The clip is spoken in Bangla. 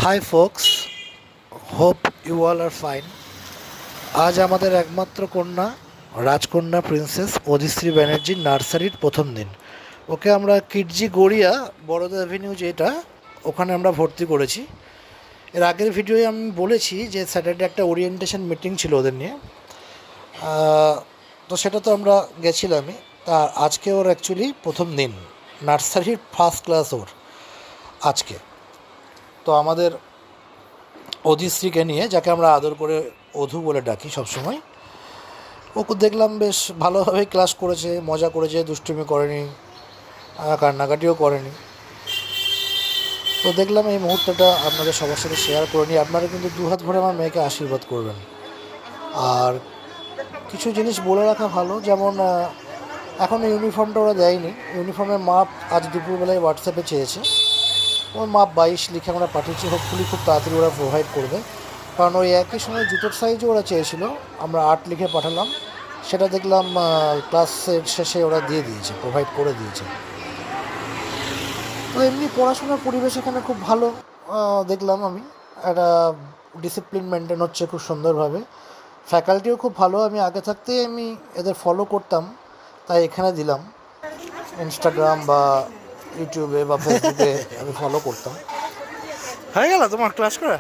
High folks, hope you all are fine. আজ আমাদের একমাত্র কন্যা রাজকন্যা প্রিন্সেস অদিশ্রী ব্যানার্জির নার্সারির প্রথম দিন। ওকে আমরা কিডজি গড়িয়া বড়দা অ্যাভিনিউ যেটা, ওখানে আমরা ভর্তি করেছি। এর আগের ভিডিওয়ে আমি বলেছি যে স্যাটারডে একটা ওরিয়েন্টেশন মিটিং ছিল ওদের নিয়ে, তো সেটা তো আমরা গেছিলামই। তা আজকে ওর অ্যাকচুয়ালি প্রথম দিন, নার্সারির ফার্স্ট ক্লাস ওর আজকে। তো আমাদের অধিশ্রীকে নিয়ে, যাকে আমরা আদর করে অধু বলে ডাকি সবসময়, ওকে দেখলাম বেশ ভালোভাবেই ক্লাস করেছে, মজা করেছে, দুষ্টুমি করেনি, কান্নাকাটিও করেনি। তো দেখলাম এই মুহূর্তটা আপনাদের সবার সাথে শেয়ার করে নিই। আপনারা কিন্তু দুহাত ভরে আমার মেয়েকে আশীর্বাদ করবেন। আর কিছু জিনিস বলে রাখা ভালো, যেমন এখনও ইউনিফর্মটা ওরা দেয়নি। ইউনিফর্মের মাপ আজ দুপুরবেলায় হোয়াটসঅ্যাপে চেয়েছে। ওর মাপ 22 লিখে আমরা পাঠিয়েছি। হোপফুলি খুব তাড়াতাড়ি ওরা প্রোভাইড করবে, কারণ ওই একই সময় জুতোর সাইজও ওরা চেয়েছিল। আমরা 8 লিখে পাঠালাম, সেটা দেখলাম ক্লাসের শেষে ওরা দিয়ে দিয়েছে, প্রোভাইড করে দিয়েছে। তো এমনি পড়াশোনার পরিবেশ এখানে খুব ভালো দেখলাম আমি। একটা ডিসিপ্লিন মেনটেন হচ্ছে খুব সুন্দরভাবে। ফ্যাকাল্টিও খুব ভালো। আমি আগে থাকতেই এদের ফলো করতাম, তাই এখানে দিলাম। ইনস্টাগ্রাম বা ইউটিউবে বা ফেসবুকে আমি ফলো করতাম। হয়ে গেল তোমার ক্লাস করা?